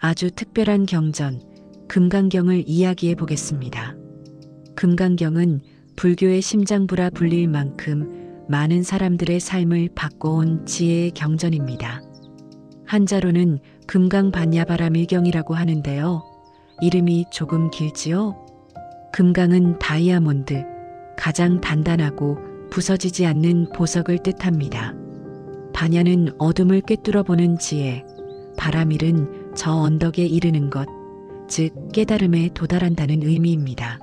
아주 특별한 경전, 금강경을 이야기해 보겠습니다. 금강경은 불교의 심장부라 불릴 만큼 많은 사람들의 삶을 바꿔온 지혜의 경전입니다. 한자로는 금강반야바라밀경이라고 하는데요. 이름이 조금 길지요? 금강은 다이아몬드, 가장 단단하고 부서지지 않는 보석을 뜻합니다. 반야는 어둠을 꿰뚫어 보는 지혜, 바라밀은 저 언덕에 이르는 것, 즉 깨달음에 도달한다는 의미입니다.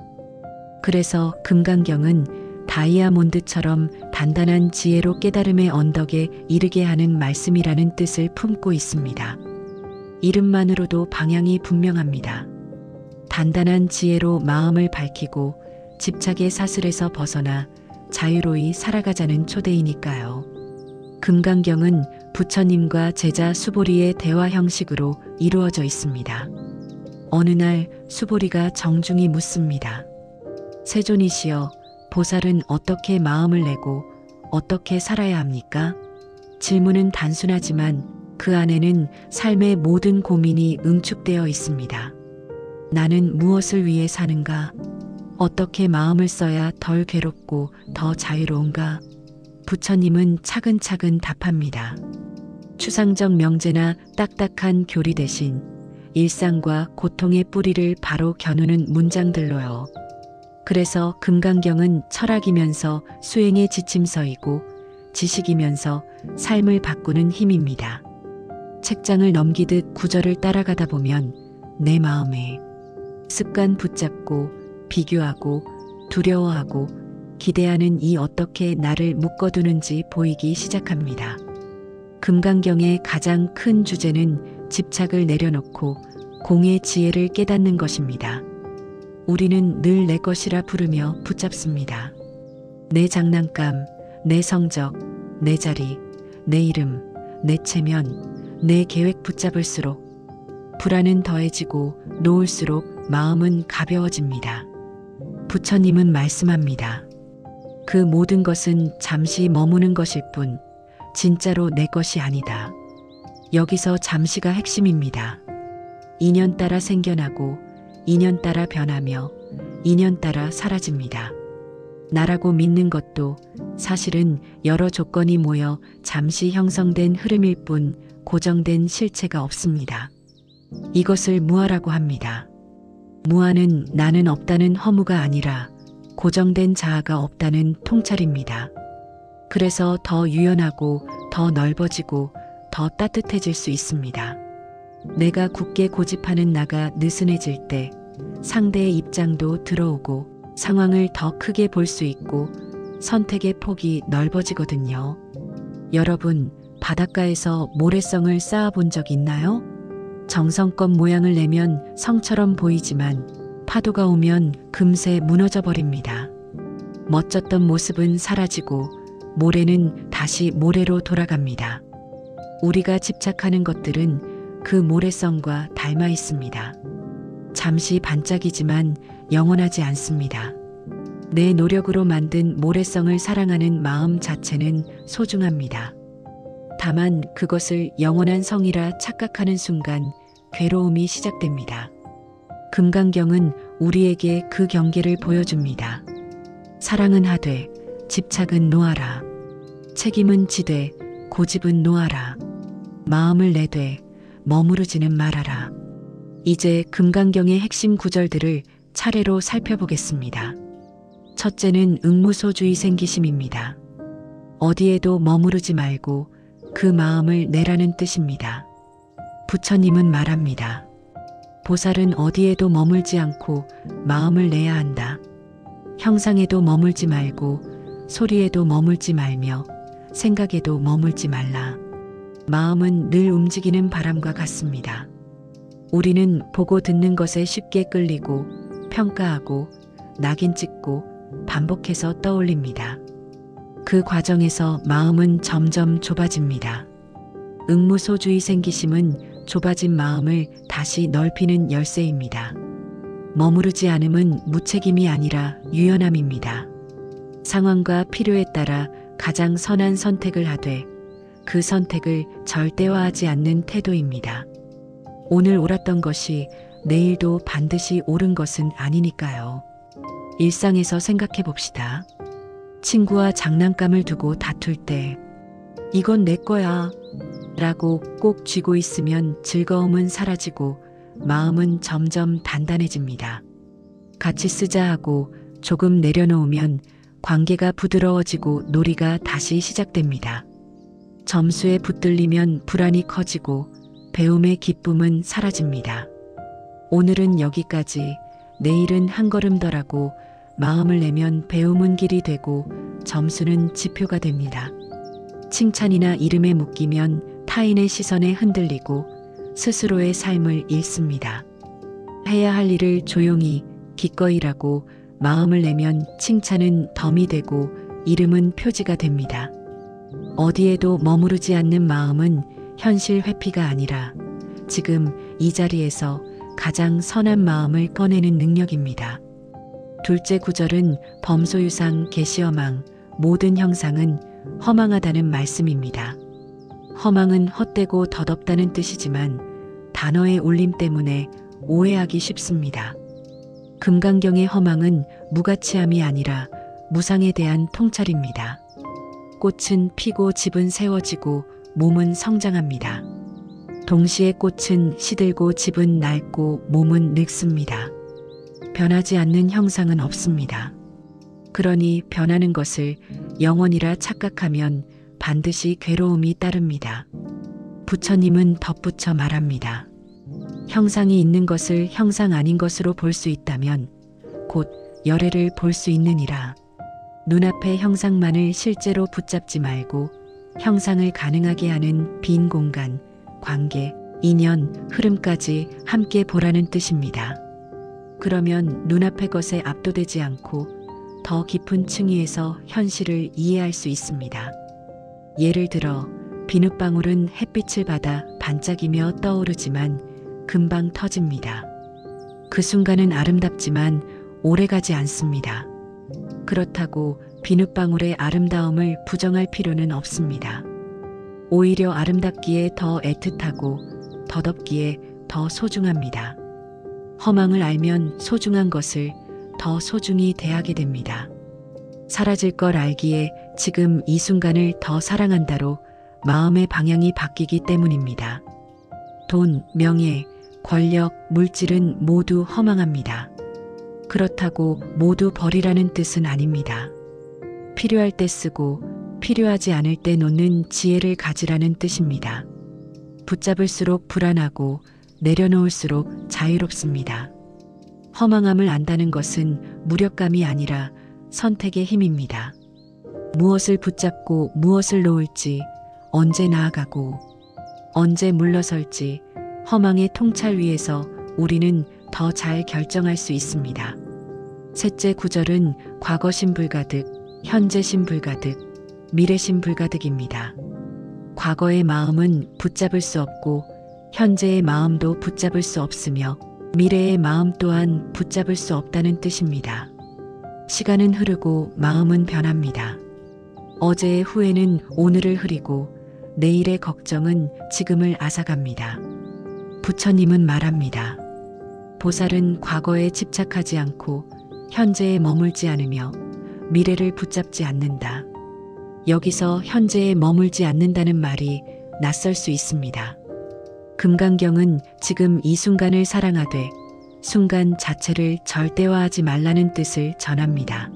그래서 금강경은 다이아몬드처럼 단단한 지혜로 깨달음의 언덕에 이르게 하는 말씀이라는 뜻을 품고 있습니다. 이름만으로도 방향이 분명합니다. 단단한 지혜로 마음을 밝히고 집착의 사슬에서 벗어나 자유로이 살아가자는 초대이니까요. 금강경은 부처님과 제자 수보리의 대화 형식으로 이루어져 있습니다. 어느 날 수보리가 정중히 묻습니다. 세존이시여, 보살은 어떻게 마음을 내고 어떻게 살아야 합니까? 질문은 단순하지만 그 안에는 삶의 모든 고민이 응축되어 있습니다. 나는 무엇을 위해 사는가? 어떻게 마음을 써야 덜 괴롭고 더 자유로운가? 부처님은 차근차근 답합니다. 추상적 명제나 딱딱한 교리 대신 일상과 고통의 뿌리를 바로 겨누는 문장들로요. 그래서 금강경은 철학이면서 수행의 지침서이고 지식이면서 삶을 바꾸는 힘입니다. 책장을 넘기듯 구절을 따라가다 보면 내 마음에 습관 붙잡고 비교하고 두려워하고 기대하는 이 어떻게 나를 묶어두는지 보이기 시작합니다. 금강경의 가장 큰 주제는 집착을 내려놓고 공의 지혜를 깨닫는 것입니다. 우리는 늘 내 것이라 부르며 붙잡습니다. 내 장난감, 내 성적, 내 자리, 내 이름, 내 체면, 내 계획 붙잡을수록 불안은 더해지고 놓을수록 마음은 가벼워집니다. 부처님은 말씀합니다. 그 모든 것은 잠시 머무는 것일 뿐 진짜로 내 것이 아니다. 여기서 잠시가 핵심입니다. 인연 따라 생겨나고 인연 따라 변하며 인연 따라 사라집니다. 나라고 믿는 것도 사실은 여러 조건이 모여 잠시 형성된 흐름일 뿐 고정된 실체가 없습니다. 이것을 무아라고 합니다. 무아는 나는 없다는 허무가 아니라 고정된 자아가 없다는 통찰입니다. 그래서 더 유연하고 더 넓어지고 더 따뜻해질 수 있습니다. 내가 굳게 고집하는 나가 느슨해질 때 상대의 입장도 들어오고 상황을 더 크게 볼 수 있고 선택의 폭이 넓어지거든요. 여러분, 바닷가에서 모래성을 쌓아본 적 있나요? 정성껏 모양을 내면 성처럼 보이지만 파도가 오면 금세 무너져 버립니다. 멋졌던 모습은 사라지고 모래는 다시 모래로 돌아갑니다. 우리가 집착하는 것들은 그 모래성과 닮아 있습니다. 잠시 반짝이지만 영원하지 않습니다. 내 노력으로 만든 모래성을 사랑하는 마음 자체는 소중합니다. 다만 그것을 영원한 성이라 착각하는 순간 괴로움이 시작됩니다. 금강경은 우리에게 그 경계를 보여줍니다. 사랑은 하되 집착은 놓아라. 책임은 지되 고집은 놓아라. 마음을 내되 머무르지는 말아라. 이제 금강경의 핵심 구절들을 차례로 살펴보겠습니다. 첫째는 응무소주의 생기심입니다. 어디에도 머무르지 말고 그 마음을 내라는 뜻입니다. 부처님은 말합니다. 보살은 어디에도 머물지 않고 마음을 내야 한다. 형상에도 머물지 말고 소리에도 머물지 말며 생각에도 머물지 말라. 마음은 늘 움직이는 바람과 같습니다. 우리는 보고 듣는 것에 쉽게 끌리고 평가하고 낙인 찍고 반복해서 떠올립니다. 그 과정에서 마음은 점점 좁아집니다. 응무소주의 생기심은 좁아진 마음을 다시 넓히는 열쇠입니다. 머무르지 않음은 무책임이 아니라 유연함입니다. 상황과 필요에 따라 가장 선한 선택을 하되 그 선택을 절대화하지 않는 태도입니다. 오늘 옳았던 것이 내일도 반드시 옳은 것은 아니니까요. 일상에서 생각해 봅시다. 친구와 장난감을 두고 다툴 때 이건 내 거야 라고 꼭 쥐고 있으면 즐거움은 사라지고 마음은 점점 단단해집니다. 같이 쓰자 하고 조금 내려놓으면 관계가 부드러워지고 놀이가 다시 시작됩니다. 점수에 붙들리면 불안이 커지고 배움의 기쁨은 사라집니다. 오늘은 여기까지, 내일은 한 걸음 더라고 마음을 내면 배움은 길이 되고 점수는 지표가 됩니다. 칭찬이나 이름에 묶이면 타인의 시선에 흔들리고 스스로의 삶을 잃습니다. 해야 할 일을 조용히 기꺼이라고 마음을 내면 칭찬은 덤이 되고 이름은 표지가 됩니다. 어디에도 머무르지 않는 마음은 현실 회피가 아니라 지금 이 자리에서 가장 선한 마음을 꺼내는 능력입니다. 둘째 구절은 범소유상 계시허망, 모든 형상은 허망하다는 말씀입니다. 허망은 헛되고 덧없다는 뜻이지만 단어의 울림 때문에 오해하기 쉽습니다. 금강경의 허망은 무가치함이 아니라 무상에 대한 통찰입니다. 꽃은 피고 집은 세워지고 몸은 성장합니다. 동시에 꽃은 시들고 집은 낡고 몸은 늙습니다. 변하지 않는 형상은 없습니다. 그러니 변하는 것을 영원이라 착각하면 반드시 괴로움이 따릅니다. 부처님은 덧붙여 말합니다. 형상이 있는 것을 형상 아닌 것으로 볼 수 있다면 곧 열애를 볼 수 있느니라. 눈앞의 형상만을 실제로 붙잡지 말고 형상을 가능하게 하는 빈 공간, 관계, 인연, 흐름까지 함께 보라는 뜻입니다. 그러면 눈앞의 것에 압도되지 않고 더 깊은 층위에서 현실을 이해할 수 있습니다. 예를 들어 비눗방울은 햇빛을 받아 반짝이며 떠오르지만 금방 터집니다. 그 순간은 아름답지만 오래가지 않습니다. 그렇다고 비눗방울의 아름다움을 부정할 필요는 없습니다. 오히려 아름답기에 더 애틋하고 덧없기에 더 소중합니다. 허망을 알면 소중한 것을 더 소중히 대하게 됩니다. 사라질 걸 알기에 지금 이 순간을 더 사랑한다로 마음의 방향이 바뀌기 때문입니다. 돈, 명예, 권력, 물질은 모두 허망합니다. 그렇다고 모두 버리라는 뜻은 아닙니다. 필요할 때 쓰고 필요하지 않을 때 놓는 지혜를 가지라는 뜻입니다. 붙잡을수록 불안하고 내려놓을수록 자유롭습니다. 허망함을 안다는 것은 무력감이 아니라 선택의 힘입니다. 무엇을 붙잡고 무엇을 놓을지, 언제 나아가고 언제 물러설지 허망의 통찰 위에서 우리는 더 잘 결정할 수 있습니다. 셋째 구절은 과거신 불가득, 현재신 불가득, 미래신 불가득입니다. 과거의 마음은 붙잡을 수 없고 현재의 마음도 붙잡을 수 없으며 미래의 마음 또한 붙잡을 수 없다는 뜻입니다. 시간은 흐르고 마음은 변합니다. 어제의 후회는 오늘을 흐리고 내일의 걱정은 지금을 앗아갑니다. 부처님은 말합니다. 보살은 과거에 집착하지 않고 현재에 머물지 않으며 미래를 붙잡지 않는다. 여기서 현재에 머물지 않는다는 말이 낯설 수 있습니다. 금강경은 지금 이 순간을 사랑하되 순간 자체를 절대화하지 말라는 뜻을 전합니다.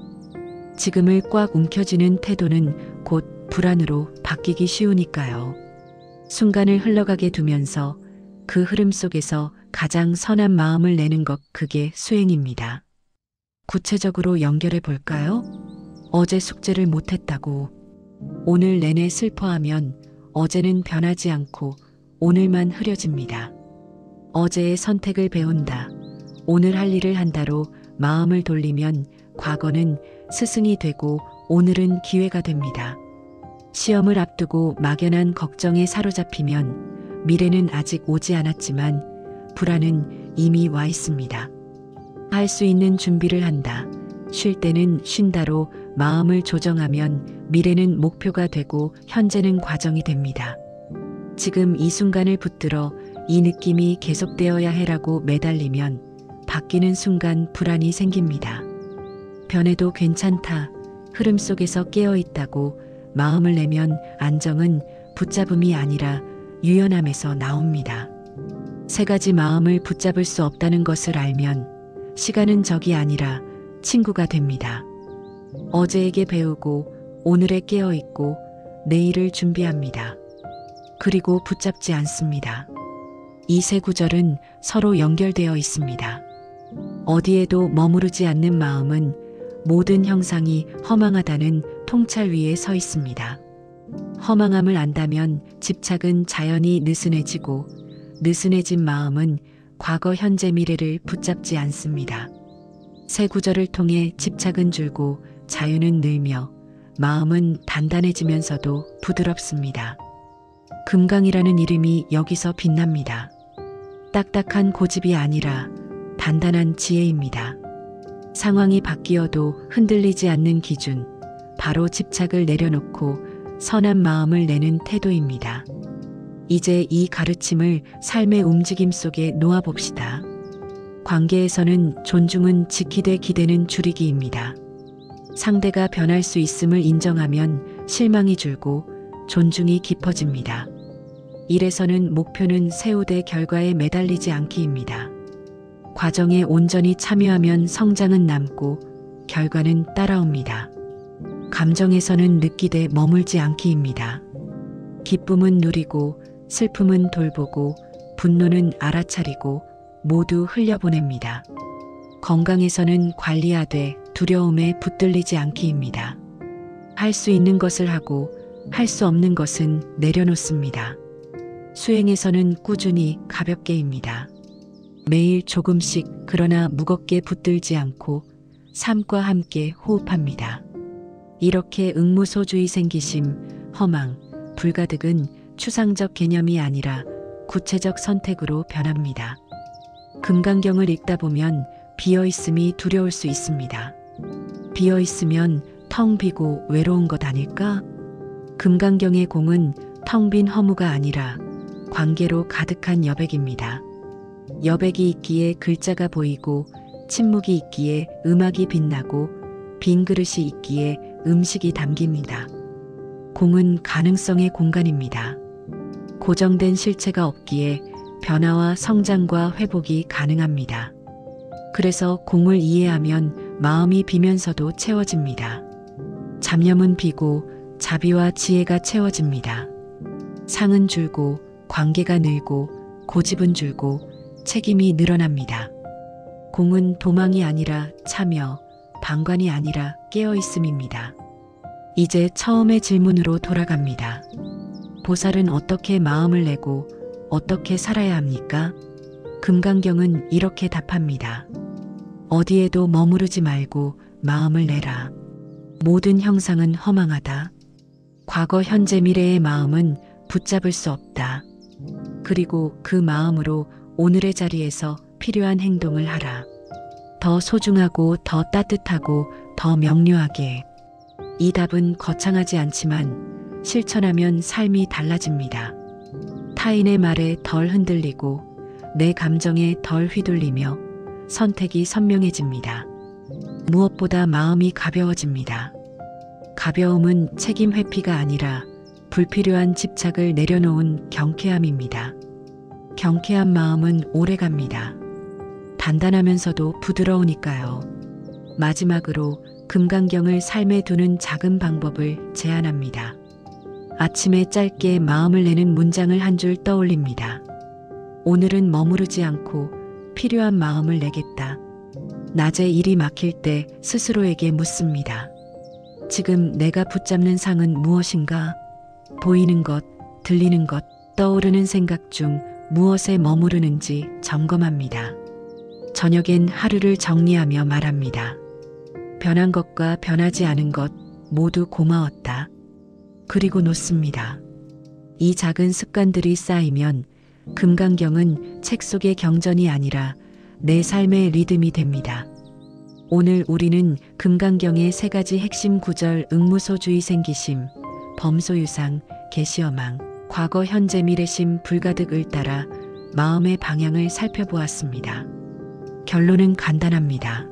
지금을 꽉 움켜쥐는 태도는 곧 불안으로 바뀌기 쉬우니까요. 순간을 흘러가게 두면서 그 흐름 속에서 가장 선한 마음을 내는 것, 그게 수행입니다. 구체적으로 연결해 볼까요? 어제 숙제를 못했다고 오늘 내내 슬퍼하면 어제는 변하지 않고 오늘만 흐려집니다. 어제의 선택을 배운다. 오늘 할 일을 한다로 마음을 돌리면 과거는 스승이 되고 오늘은 기회가 됩니다. 시험을 앞두고 막연한 걱정에 사로잡히면 미래는 아직 오지 않았지만 불안은 이미 와 있습니다. 할 수 있는 준비를 한다. 쉴 때는 쉰다로 마음을 조정하면 미래는 목표가 되고 현재는 과정이 됩니다. 지금 이 순간을 붙들어 이 느낌이 계속되어야 해라고 매달리면 바뀌는 순간 불안이 생깁니다. 변해도 괜찮다. 흐름 속에서 깨어 있다고 마음을 내면 안정은 붙잡음이 아니라 유연함에서 나옵니다. 세 가지 마음을 붙잡을 수 없다는 것을 알면 시간은 적이 아니라 친구가 됩니다. 어제에게 배우고 오늘에 깨어 있고 내일을 준비합니다. 그리고 붙잡지 않습니다. 이 세 구절은 서로 연결되어 있습니다. 어디에도 머무르지 않는 마음은 모든 형상이 허망하다는 통찰 위에 서 있습니다. 허망함을 안다면 집착은 자연히 느슨해지고 느슨해진 마음은 과거, 현재, 미래를 붙잡지 않습니다. 세 구절을 통해 집착은 줄고 자유는 늘며 마음은 단단해지면서도 부드럽습니다. 금강이라는 이름이 여기서 빛납니다. 딱딱한 고집이 아니라 단단한 지혜입니다. 상황이 바뀌어도 흔들리지 않는 기준, 바로 집착을 내려놓고 선한 마음을 내는 태도입니다. 이제 이 가르침을 삶의 움직임 속에 놓아봅시다. 관계에서는 존중은 지키되 기대는 줄이기입니다. 상대가 변할 수 있음을 인정하면 실망이 줄고 존중이 깊어집니다. 일에서는 목표는 세우되 결과에 매달리지 않기입니다. 과정에 온전히 참여하면 성장은 남고 결과는 따라옵니다. 감정에서는 느끼되 머물지 않기입니다. 기쁨은 누리고 슬픔은 돌보고 분노는 알아차리고 모두 흘려보냅니다. 건강에서는 관리하되 두려움에 붙들리지 않기입니다. 할 수 있는 것을 하고 할 수 없는 것은 내려놓습니다. 수행에서는 꾸준히 가볍게입니다. 매일 조금씩 그러나 무겁게 붙들지 않고 삶과 함께 호흡합니다. 이렇게 응무소주의 생기심, 허망, 불가득은 추상적 개념이 아니라 구체적 선택으로 변합니다. 금강경을 읽다 보면 비어있음이 두려울 수 있습니다. 비어있으면 텅 비고 외로운 것 아닐까? 금강경의 공은 텅 빈 허무가 아니라 관계로 가득한 여백입니다. 여백이 있기에 글자가 보이고 침묵이 있기에 음악이 빛나고 빈 그릇이 있기에 음식이 담깁니다. 공은 가능성의 공간입니다. 고정된 실체가 없기에 변화와 성장과 회복이 가능합니다. 그래서 공을 이해하면 마음이 비면서도 채워집니다. 잡념은 비고 자비와 지혜가 채워집니다. 상은 줄고 관계가 늘고 고집은 줄고 책임이 늘어납니다. 공은 도망이 아니라 참여, 방관이 아니라 깨어있음입니다. 이제 처음의 질문으로 돌아갑니다. 보살은 어떻게 마음을 내고 어떻게 살아야 합니까? 금강경은 이렇게 답합니다. 어디에도 머무르지 말고 마음을 내라. 모든 형상은 허망하다. 과거, 현재, 미래의 마음은 붙잡을 수 없다. 그리고 그 마음으로 오늘의 자리에서 필요한 행동을 하라. 더 소중하고 더 따뜻하고 더 명료하게. 이 답은 거창하지 않지만 실천하면 삶이 달라집니다. 타인의 말에 덜 흔들리고 내 감정에 덜 휘둘리며 선택이 선명해집니다. 무엇보다 마음이 가벼워집니다. 가벼움은 책임 회피가 아니라 불필요한 집착을 내려놓은 경쾌함입니다. 경쾌한 마음은 오래갑니다. 단단하면서도 부드러우니까요. 마지막으로 금강경을 삶에 두는 작은 방법을 제안합니다. 아침에 짧게 마음을 내는 문장을 한 줄 떠올립니다. 오늘은 머무르지 않고 필요한 마음을 내겠다. 낮에 일이 막힐 때 스스로에게 묻습니다. 지금 내가 붙잡는 상은 무엇인가? 보이는 것, 들리는 것, 떠오르는 생각 중 무엇에 머무르는지 점검합니다. 저녁엔 하루를 정리하며 말합니다. 변한 것과 변하지 않은 것 모두 고마웠다. 그리고 놓습니다. 이 작은 습관들이 쌓이면 금강경은 책 속의 경전이 아니라 내 삶의 리듬이 됩니다. 오늘 우리는 금강경의 세 가지 핵심 구절 응무소주의 생기심, 범소유상, 계시어망, 과거 현재 미래심 불가득을 따라 마음의 방향을 살펴보았습니다. 결론은 간단합니다.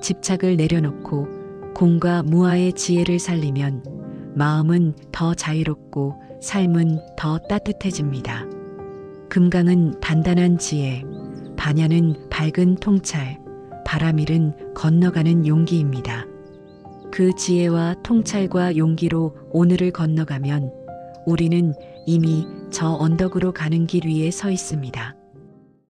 집착을 내려놓고 공과 무아의 지혜를 살리면 마음은 더 자유롭고 삶은 더 따뜻해집니다. 금강은 단단한 지혜, 반야는 밝은 통찰, 바라밀은 건너가는 용기입니다. 그 지혜와 통찰과 용기로 오늘을 건너가면 우리는 이미 저 언덕으로 가는 길 위에 서 있습니다.